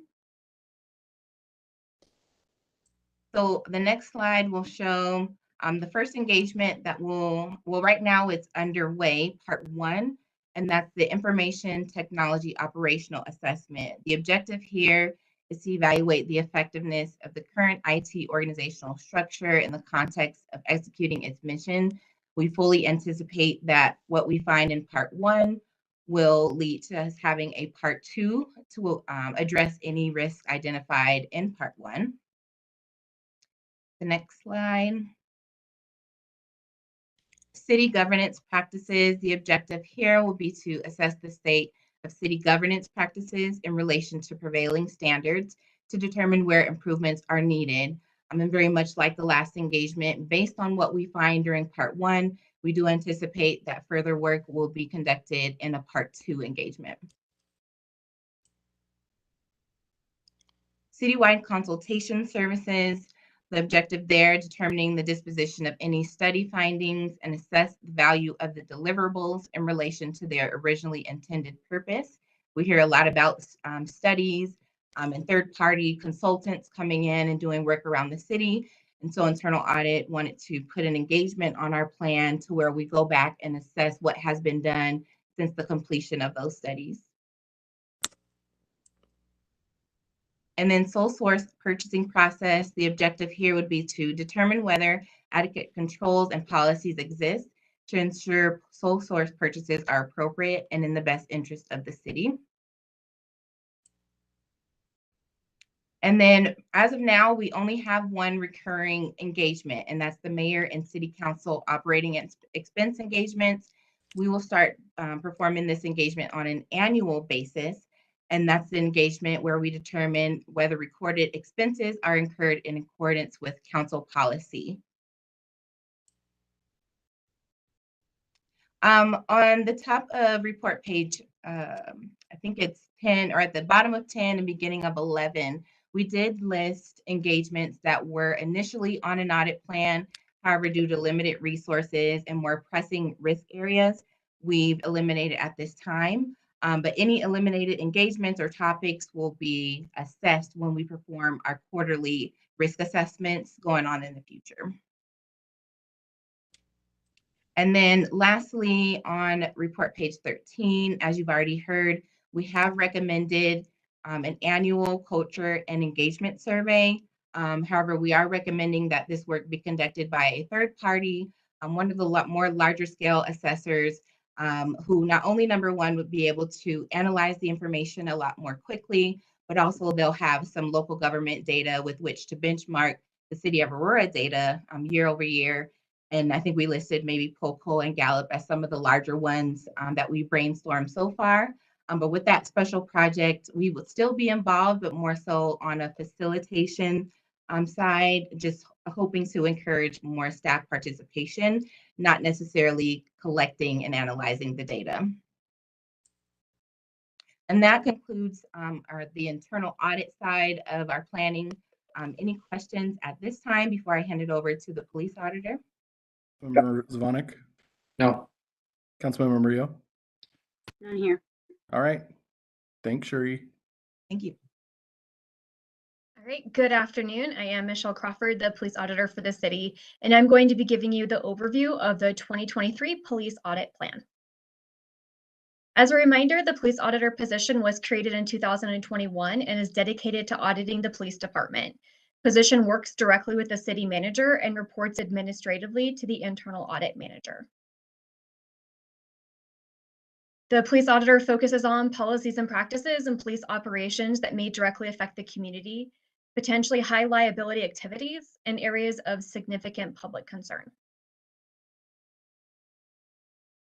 So the next slide will show the first engagement that right now it's underway, part 1, and that's the information technology operational assessment. The objective here is to evaluate the effectiveness of the current IT organizational structure in the context of executing its mission. We fully anticipate that what we find in part 1 will lead to us having a part 2 to address any risk identified in part 1. The next slide. City governance practices. The objective here will be to assess the state of city governance practices in relation to prevailing standards to determine where improvements are needed. And very much like the last engagement, based on what we find during part 1, we do anticipate that further work will be conducted in a part 2 engagement. Citywide consultation services. The objective there, determining the disposition of any study findings and assess the value of the deliverables in relation to their originally intended purpose. We hear a lot about studies and third-party consultants coming in and doing work around the city. And so internal audit wanted to put an engagement on our plan to where we go back and assess what has been done since the completion of those studies. And then sole source purchasing process, the objective here would be to determine whether adequate controls and policies exist to ensure sole source purchases are appropriate and in the best interest of the city. And then as of now, we only have one recurring engagement, and that's the mayor and city council operating expense engagements. We will start performing this engagement on an annual basis. And that's the engagement where we determine whether recorded expenses are incurred in accordance with council policy. On the top of report page, I think it's 10, or at the bottom of 10 and beginning of 11, we did list engagements that were initially on an audit plan. However, due to limited resources and more pressing risk areas, we've eliminated at this time. But any eliminated engagements or topics will be assessed when we perform our quarterly risk assessments going on in the future. And then lastly, on report page 13, as you've already heard, we have recommended an annual culture and engagement survey. However, we are recommending that this work be conducted by a third party, one of the more larger scale assessors, who not only, number one, would be able to analyze the information a lot more quickly, but also they'll have some local government data with which to benchmark the city of Aurora data year over year. And I think we listed maybe POCO and Gallup as some of the larger ones that we brainstormed so far. But with that special project, we would still be involved, but more so on a facilitation side, just hoping to encourage more staff participation, not necessarily collecting and analyzing the data. And that concludes the internal audit side of our planning. Any questions at this time before I hand it over to the police auditor? Member Zvonek? No. Councilmember Murillo? None here. All right. Thanks, Shuri. Thank you. All Great. Good afternoon. I am Michelle Crawford, the police auditor for the city, and I'm going to be giving you the overview of the 2023 police audit plan. As a reminder, the police auditor position was created in 2021 and is dedicated to auditing the police department. Position works directly with the city manager and reports administratively to the internal audit manager. The police auditor focuses on policies and practices and police operations that may directly affect the community, potentially high liability activities, and areas of significant public concern.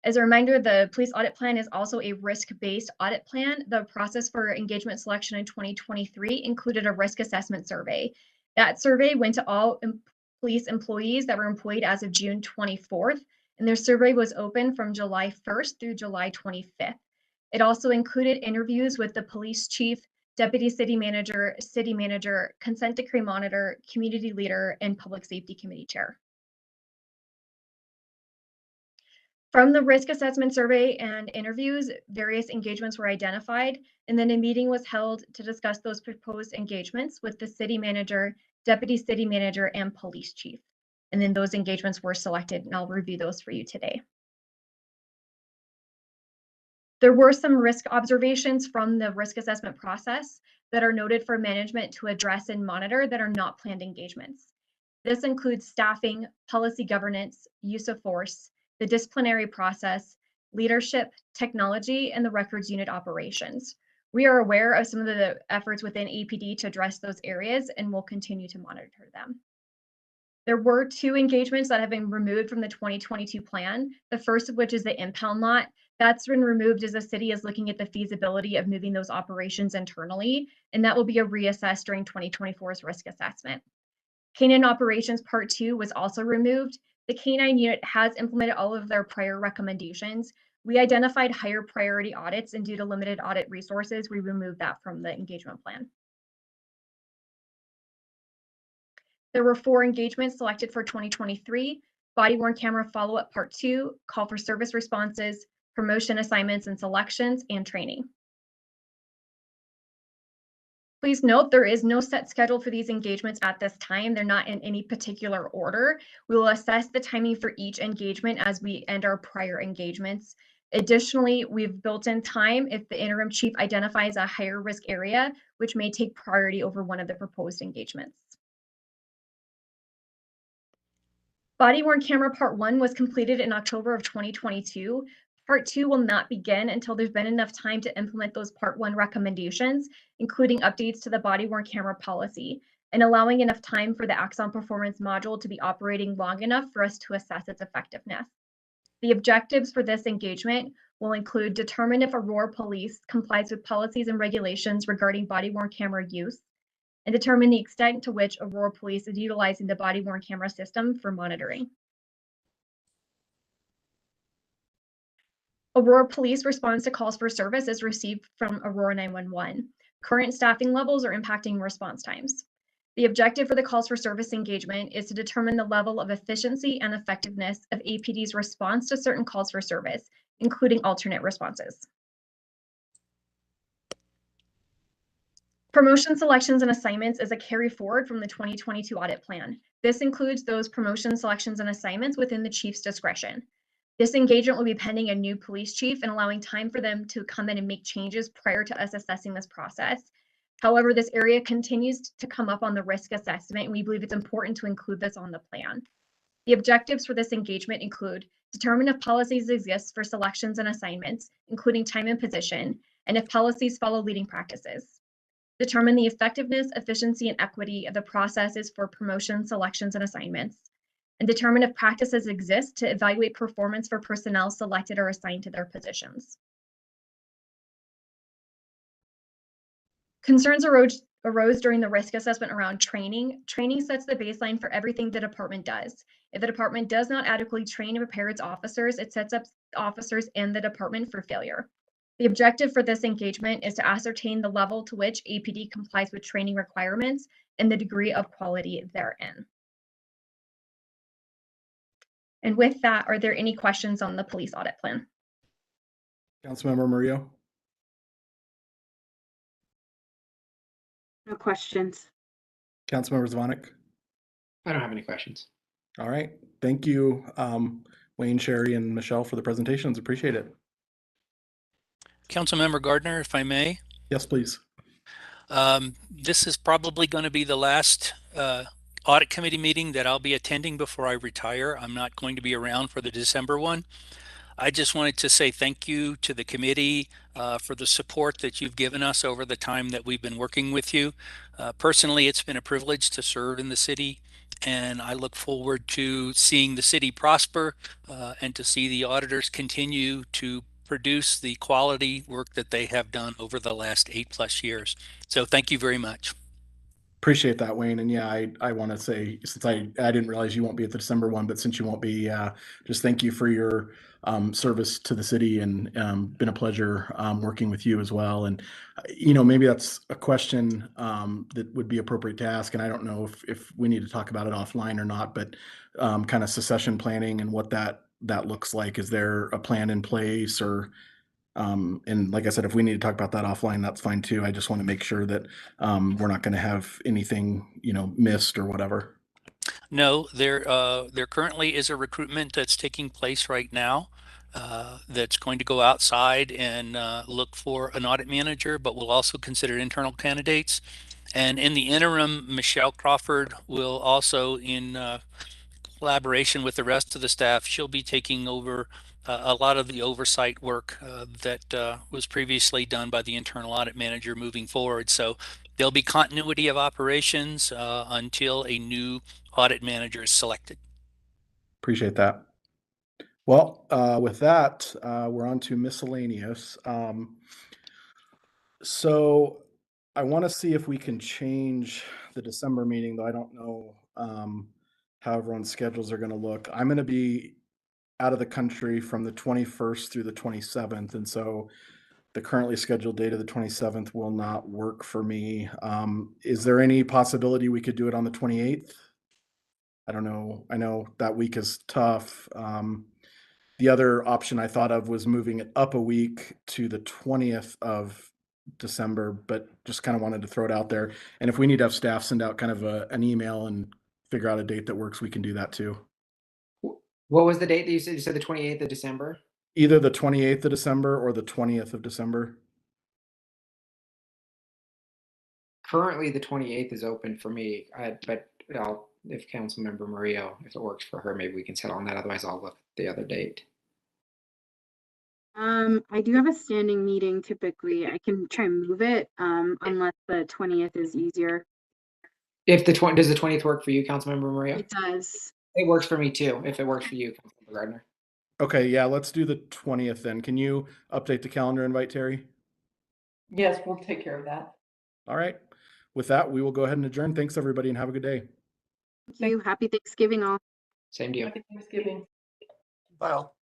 As a reminder, the police audit plan is also a risk-based audit plan. The process for engagement selection in 2023 included a risk assessment survey. That survey went to all police employees that were employed as of June 24th, and their survey was open from July 1st through July 25th. It also included interviews with the police chief, deputy city manager, consent decree monitor, community leader, and public safety committee chair. From the risk assessment survey and interviews, various engagements were identified, and then a meeting was held to discuss those proposed engagements with the city manager, deputy city manager, and police chief. And then those engagements were selected, and I'll review those for you today. There were some risk observations from the risk assessment process that are noted for management to address and monitor that are not planned engagements. This includes staffing, policy governance, use of force, the disciplinary process, leadership, technology, and the records unit operations. We are aware of some of the efforts within APD to address those areas and will continue to monitor them. There were 2 engagements that have been removed from the 2022 plan, the first of which is the impound lot. That's been removed as the city is looking at the feasibility of moving those operations internally, and that will be reassessed during 2024's risk assessment. Canine Operations Part 2 was also removed. The Canine unit has implemented all of their prior recommendations. We identified higher priority audits, and due to limited audit resources, we removed that from the engagement plan. There were 4 engagements selected for 2023, body-worn camera follow-up Part 2, call for service responses, promotion assignments and selections, and training. Please note there is no set schedule for these engagements at this time. They're not in any particular order. We will assess the timing for each engagement as we end our prior engagements. Additionally, we've built in time if the interim chief identifies a higher risk area, which may take priority over one of the proposed engagements. Body-worn camera Part 1 was completed in October of 2022. Part 2 will not begin until there's been enough time to implement those Part 1 recommendations, including updates to the body-worn camera policy, and allowing enough time for the Axon Performance module to be operating long enough for us to assess its effectiveness. The objectives for this engagement will include determine if Aurora Police complies with policies and regulations regarding body-worn camera use, and determine the extent to which Aurora Police is utilizing the body-worn camera system for monitoring. Aurora Police response to calls for service is received from Aurora 911. Current staffing levels are impacting response times. The objective for the calls for service engagement is to determine the level of efficiency and effectiveness of APD's response to certain calls for service, including alternate responses. Promotion selections and assignments is a carry forward from the 2022 audit plan. This includes those promotion selections and assignments within the chief's discretion. This engagement will be pending a new police chief and allowing time for them to come in and make changes prior to us assessing this process. However, this area continues to come up on the risk assessment, and we believe it's important to include this on the plan. The objectives for this engagement include determine if policies exist for selections and assignments, including time and position, and if policies follow leading practices. Determine the effectiveness, efficiency, and equity of the processes for promotion, selections, and assignments, and determine if practices exist to evaluate performance for personnel selected or assigned to their positions. Concerns arose during the risk assessment around training. Training sets the baseline for everything the department does. If the department does not adequately train and prepare its officers, it sets up officers and the department for failure. The objective for this engagement is to ascertain the level to which APD complies with training requirements and the degree of quality therein. And with that, are there any questions on the police audit plan? Councilmember Murillo. No questions. Councilmember Zvonek? I don't have any questions. All right. Thank you, Wayne, Sherry, and Michelle for the presentations. Appreciate it. Councilmember Gardner, if I may. Yes, please. This is probably going to be the last audit committee meeting that I'll be attending before I retire. I'm not going to be around for the December one. I just wanted to say thank you to the committee for the support that you've given us over the time that we've been working with you. Personally, it's been a privilege to serve in the city, and I look forward to seeing the city prosper and to see the auditors continue to produce the quality work that they have done over the last 8+ years. So thank you very much. Appreciate that, Wayne. And yeah, I want to say, since I didn't realize you won't be at the December one, but since you won't be, just thank you for your service to the city, and been a pleasure working with you as well. And maybe that's a question that would be appropriate to ask. And I don't know if we need to talk about it offline or not, but kind of succession planning and what that looks like. Is there a plan in place, or and like I said, if we need to talk about that offline, that's fine too. I just want to make sure that we're not going to have anything, missed or whatever. No, there currently is a recruitment that's taking place right now that's going to go outside and look for an audit manager, but we'll also consider internal candidates. And in the interim, Michelle Crawford will also, in collaboration with the rest of the staff, she'll be taking over a lot of the oversight work that was previously done by the internal audit manager moving forward. So there'll be continuity of operations until a new audit manager is selected. Appreciate that. Well, with that, we're on to miscellaneous. So I want to see if we can change the December meeting, though I don't know how everyone's schedules are going to look. I'm going to be out of the country from the 21st through the 27th, and so the currently scheduled date of the 27th will not work for me. Is there any possibility we could do it on the 28th? I don't know. I know that week is tough. The other option I thought of was moving it up a week to the 20th of December, but just kind of wanted to throw it out there. And if we need to have staff send out kind of an email and figure out a date that works, we can do that too. What was the date that you said? You said the 28th of December? Either the 28th of December or the 20th of December. Currently, the 28th is open for me, but if Councilmember Murillo, if it works for her, maybe we can settle on that. Otherwise, I'll look at the other date. I do have a standing meeting typically. I can try and move it, unless the 20th is easier. If does the 20th work for you, Councilmember Murillo? It does. It works for me too, if it works for you, Councilmember Gardner. Okay, yeah, let's do the 20th then. Can you update the calendar invite, Terry? Yes, we'll take care of that. All right. With that, we will go ahead and adjourn. Thanks, everybody, and have a good day. Thank you. Happy Thanksgiving all. Same to you. Happy Thanksgiving. Bye all.